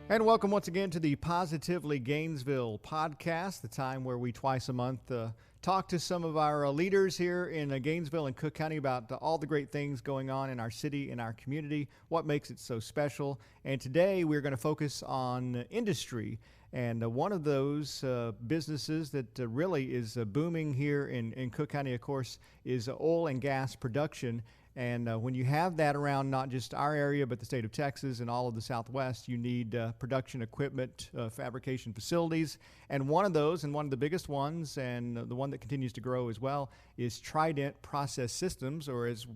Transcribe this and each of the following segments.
And welcome once again to the Positively Gainesville podcast, the time where we twice a month talk to some of our leaders here in Gainesville and Cook County about all the great things going on in our city, in our community, what makes it so special. And today we're going to focus on industry. And one of those businesses that really is booming here in Cook County, of course, is oil and gas production. And when you have that around not just our area, but the state of Texas and all of the Southwest, you need production equipment, fabrication facilities. And one of those, and one of the biggest ones, and the one that continues to grow as well, is Trident Process Systems, or as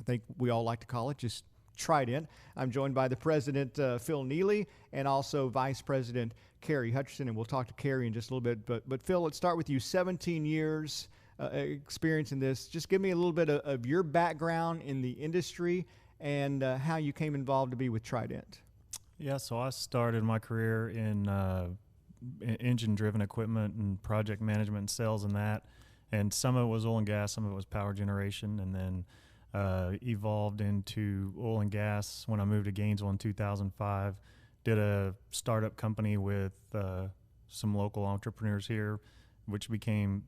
I think we all like to call it, just Trident. I'm joined by the president, Phil Neely, and also Vice President Carrie Hutcherson, and we'll talk to Carrie in just a little bit. But Phil, let's start with you. 17 years experience in this. Just give me a little bit of your background in the industry and how you came involved to be with Trident. Yeah, so I started my career in engine-driven equipment and project management and sales and that. And some of it was oil and gas, some of it was power generation, and then evolved into oil and gas when I moved to Gainesville in 2005. Did a startup company with some local entrepreneurs here, which became,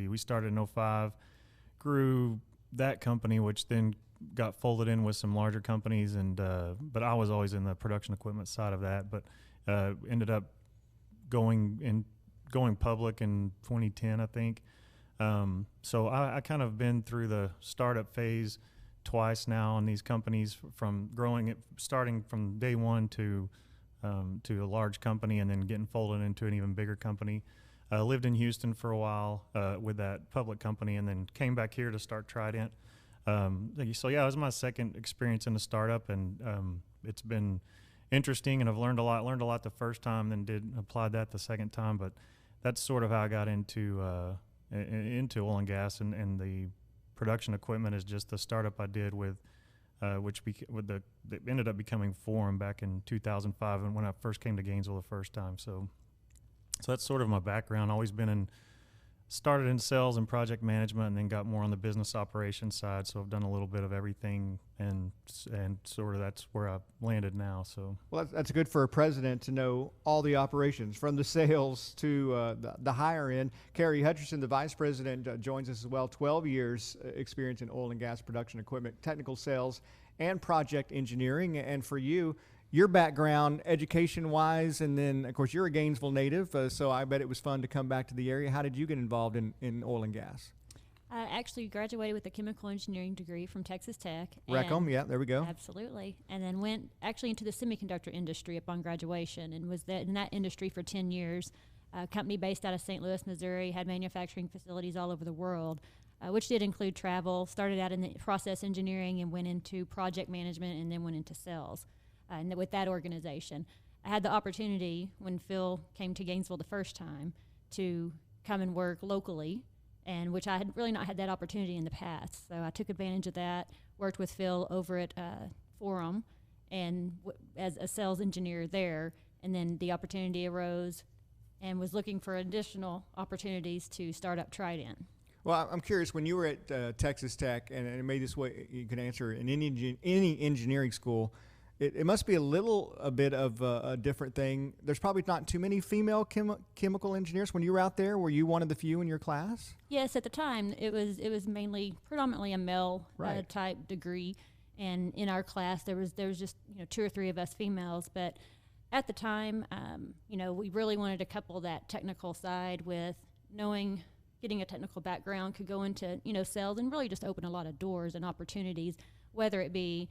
we started in 2005, grew that company, which then got folded in with some larger companies, and but I was always in the production equipment side of that, but ended up going public in 2010, I think. So I kind of been through the startup phase twice now in these companies, from starting from day one to a large company and then getting folded into an even bigger company. Lived in Houston for a while with that public company, and then came back here to start Trident. So yeah, it was my second experience in a startup, and it's been interesting, and I've learned a lot. Learned a lot the first time, then applied that the second time. But that's sort of how I got into oil and gas, and the production equipment is just the startup I did with that ended up becoming Forum back in 2005, and when I first came to Gainesville the first time. So that's sort of my background. Always started in sales and project management, and then got more on the business operations side. So I've done a little bit of everything, and sort of that's where I've landed now. So well, that's good for a president to know all the operations, from the sales to the higher end. Carrie Hutcherson, the vice president, joins us as well. 12 years experience in oil and gas production equipment, technical sales, and project engineering. And for you, your background education-wise, and then, of course, you're a Gainesville native, so I bet it was fun to come back to the area. How did you get involved in oil and gas? I actually graduated with a chemical engineering degree from Texas Tech. Recom, yeah, there we go. Absolutely. And then went actually into the semiconductor industry upon graduation, and was in that industry for 10 years. A company based out of St. Louis, Missouri, had manufacturing facilities all over the world, which did include travel. Started out in the process engineering and went into project management, and then went into sales. And with that organization, I had the opportunity, when Phil came to Gainesville the first time, to come and work locally, and which I had really not had that opportunity in the past. So I took advantage of that, worked with Phil over at Forum, and as a sales engineer there, and then the opportunity arose, and was looking for additional opportunities to start up Trident. Well, I'm curious, when you were at Texas Tech, and maybe this way you can answer, in any engineering school, it must be a bit of a different thing. There's probably not too many female chemical engineers. When you were out there, were you one of the few in your class? Yes, at the time it was predominantly a male type degree, and in our class there was just 2 or 3 of us females. But at the time, we really wanted to couple that technical side with getting a technical background could go into sales, and really just open a lot of doors and opportunities, whether it be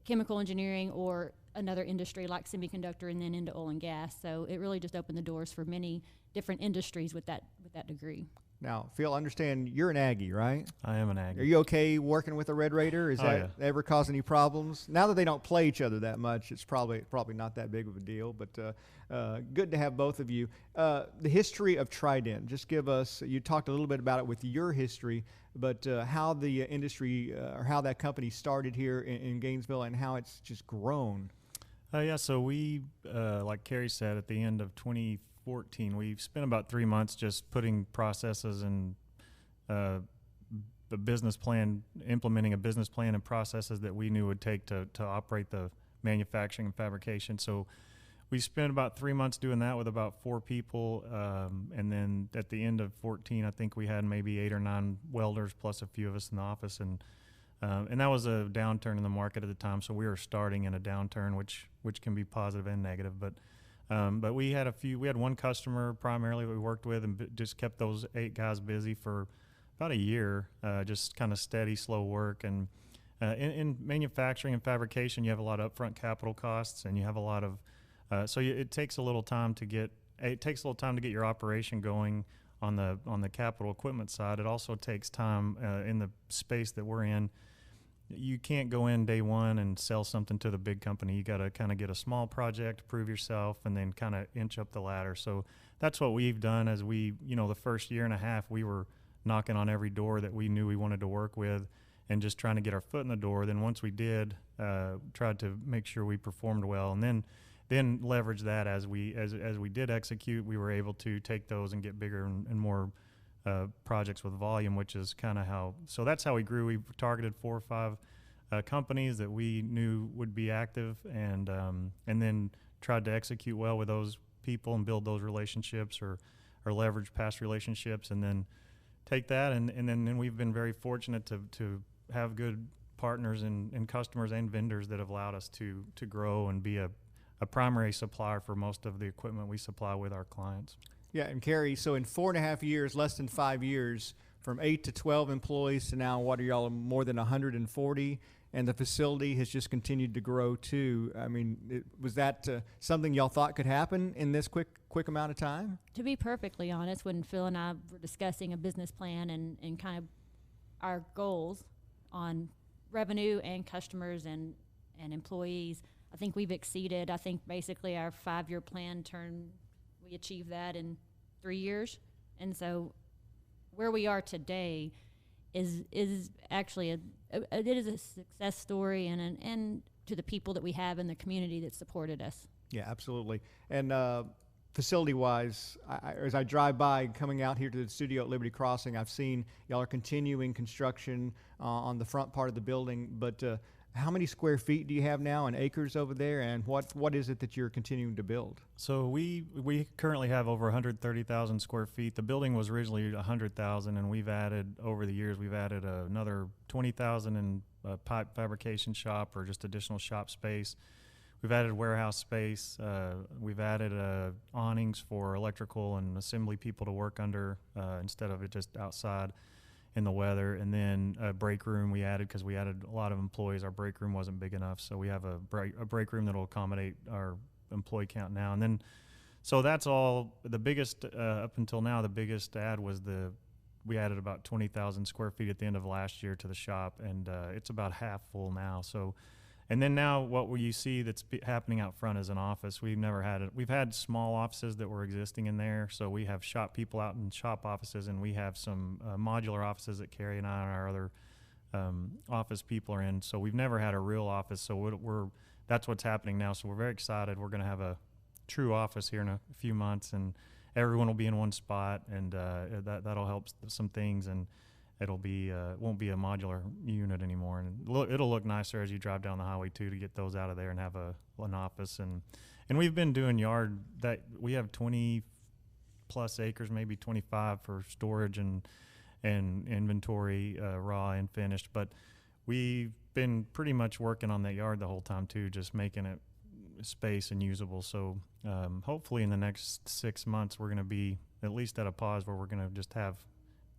chemical engineering or another industry like semiconductor, and then into oil and gas. So it really just opened the doors for many different industries with that degree. Now, Phil, understand you're an Aggie, right? I am an Aggie. Are you okay working with a Red Raider? Is that ever cause any problems? Now that they don't play each other that much, it's probably not that big of a deal, but good to have both of you. The history of Trident, just give us, you talked a little bit about it with your history, but how the industry or how that company started here in Gainesville and how it's just grown. So we, like Carrie said, at the end of 2014, we spent about 3 months just putting processes and the business plan, implementing a business plan and processes that we knew would take to operate the manufacturing and fabrication. So we spent about 3 months doing that with about 4 people, and then at the end of 14, I think we had maybe 8 or 9 welders plus a few of us in the office, and that was a downturn in the market at the time. So we were starting in a downturn, which can be positive and negative. But we had one customer primarily we worked with, and just kept those 8 guys busy for about a year, just kind of steady, slow work. And in manufacturing and fabrication, you have a lot of upfront capital costs, and you have a lot of it takes a little time to get your operation going on the capital equipment side. It also takes time in the space that we're in. You can't go in day one and sell something to the big company. You got to kind of get a small project, prove yourself, and then kind of inch up the ladder. So that's what we've done. As the first year and a half, we were knocking on every door that we knew we wanted to work with, and just trying to get our foot in the door. Then once we did, tried to make sure we performed well, and then leverage that as we did execute. We were able to take those and get bigger and more projects with volume, which is kind of that's how we grew. We targeted 4 or 5 companies that we knew would be active, and then tried to execute well with those people and build those relationships or leverage past relationships, and then take that and then we've been very fortunate to have good partners and customers and vendors that have allowed us to grow and be a primary supplier for most of the equipment we supply with our clients. Yeah, and Kerry, so in 4.5 years, less than 5 years, from 8 to 12 employees to now, what are y'all, more than 140? And the facility has just continued to grow too. I mean, was that something y'all thought could happen in this quick amount of time? To be perfectly honest, when Phil and I were discussing a business plan and kind of our goals on revenue and customers and employees, I think we've exceeded. I think basically our 5-year plan we achieved that in 3 years. And so where we are today is actually it is a success story and to the people that we have in the community that supported us. Yeah, absolutely. And facility-wise, as I drive by coming out here to the studio at Liberty Crossing, I've seen y'all are continuing construction on the front part of the building, but how many square feet do you have now in acres over there, and what is it that you're continuing to build? So we currently have over 130,000 square feet. The building was originally 100,000, and we've added over the years another 20,000 in a pipe fabrication shop or just additional shop space. We've added warehouse space. We've added awnings for electrical and assembly people to work under instead of it just outside in the weather. And then a break room we added because we added a lot of employees. Our break room wasn't big enough, so we have a break room that will accommodate our employee count now. And then, so that's all. The biggest up until now, the biggest add was we added about 20,000 square feet at the end of last year to the shop, and it's about half full now. So. And then now what you see that's happening out front is an office. We've never had it. We've had small offices that were existing in there. So we have shop people out in shop offices, and we have some modular offices that Carrie and I and our other office people are in. So we've never had a real office. So that's what's happening now. So we're very excited. We're going to have a true office here in a few months, and everyone will be in one spot, and that'll help some things. And it'll be won't be a modular unit anymore, and it'll look nicer as you drive down the highway too, to get those out of there and have an office. And we've been doing yard that we have 20 plus acres, maybe 25 for storage and inventory, raw and finished. But we've been pretty much working on that yard the whole time too, just making it space and usable. So hopefully in the next 6 months we're going to be at least at a pause where we're going to just have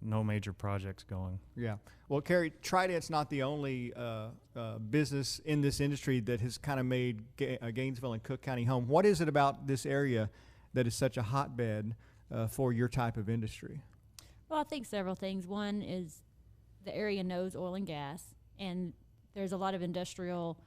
no major projects going. Yeah. Well, Kerry, Trident's not the only business in this industry that has kind of made Gainesville and Cook County home. What is it about this area that is such a hotbed for your type of industry? Well, I think several things. One is the area knows oil and gas, and there's a lot of industrial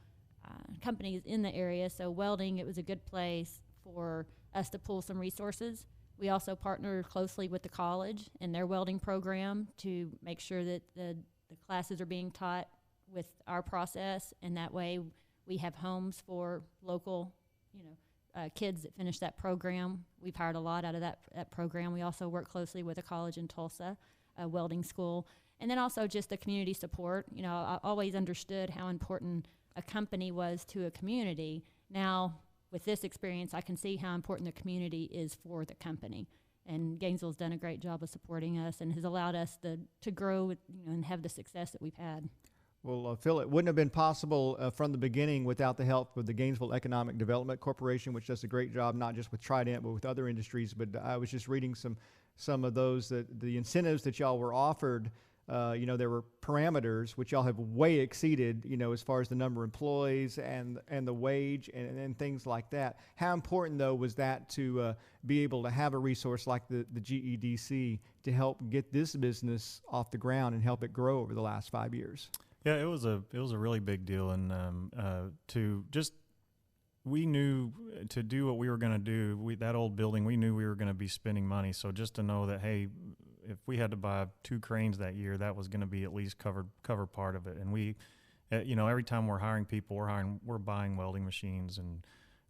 companies in the area. So welding, it was a good place for us to pull some resources. We also partner closely with the college and their welding program to make sure that the classes are being taught with our process, and that way we have homes for local, kids that finish that program. We've hired a lot out of that program. We also work closely with a college in Tulsa, a welding school, and then also just the community support. I always understood how important a company was to a community. Now, with this experience, I can see how important the community is for the company. And Gainesville's done a great job of supporting us and has allowed us to grow, and have the success that we've had. Well, Phil, it wouldn't have been possible from the beginning without the help of the Gainesville Economic Development Corporation, which does a great job, not just with Trident, but with other industries. But I was just reading some of those, the incentives that y'all were offered. There were parameters which y'all have way exceeded, as far as the number of employees and the wage and things like that. How important, though, was that to be able to have a resource like the GEDC to help get this business off the ground and help it grow over the last 5 years? Yeah, it was a really big deal, and we knew to do what we were going to do. That old building, we knew we were going to be spending money. So just to know that, hey, if we had to buy 2 cranes that year, that was going to be at least cover part of it. And we, every time we're hiring people, we're buying welding machines, and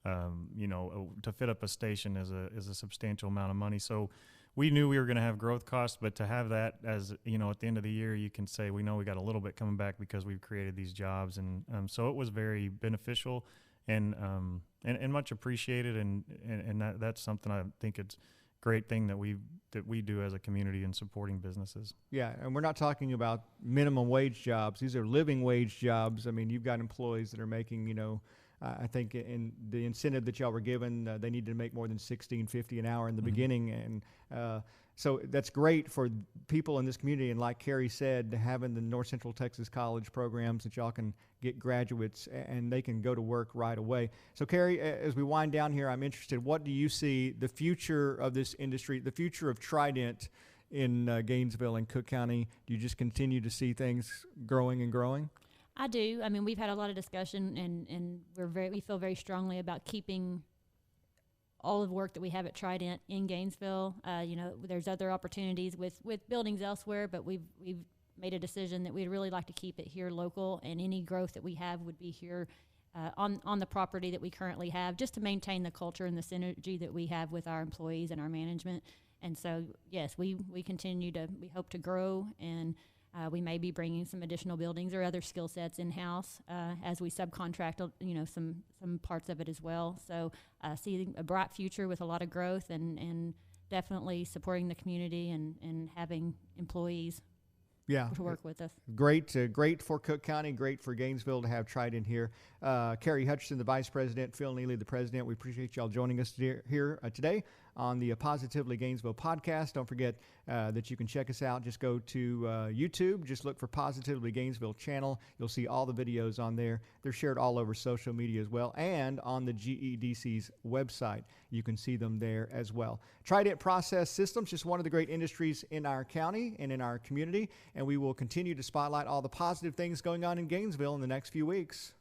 to fit up a station is a substantial amount of money. So we knew we were going to have growth costs, but to have that as, at the end of the year, you can say, we know we got a little bit coming back because we've created these jobs. And so it was very beneficial and much appreciated. And that's something I think it's great thing that we do as a community in supporting businesses. Yeah, and we're not talking about minimum wage jobs. These are living wage jobs. I mean, you've got employees that are making, I think in the incentive that y'all were given, they needed to make more than $16.50 an hour in the beginning, and so that's great for people in this community. And like Carrie said, having the North Central Texas College programs that y'all can get graduates and they can go to work right away. So Carrie, as we wind down here, I'm interested, what do you see the future of this industry, the future of Trident in Gainesville and Cook County? Do you just continue to see things growing and growing? I do. I mean, we've had a lot of discussion, and we feel very strongly about keeping all of the work that we have at Trident in Gainesville. There's other opportunities with buildings elsewhere, but we've made a decision that we'd really like to keep it here local, and any growth that we have would be here on the property that we currently have, just to maintain the culture and the synergy that we have with our employees and our management. And so, yes, we hope to grow, and we may be bringing some additional buildings or other skill sets in-house as we subcontract, some parts of it as well. So seeing a bright future with a lot of growth, and definitely supporting the community and having employees to work with us. Great for Cook County, great for Gainesville to have Trident here. Carrie Hutchinson, the Vice President, Phil Neely, the President, we appreciate y'all joining us here today on the Positively Gainesville podcast. Don't forget that you can check us out. Just go to YouTube. Just look for Positively Gainesville channel. You'll see all the videos on there. They're shared all over social media as well, and on the GEDC's website. You can see them there as well. Trident Process Systems, just one of the great industries in our county and in our community, and we will continue to spotlight all the positive things going on in Gainesville in the next few weeks.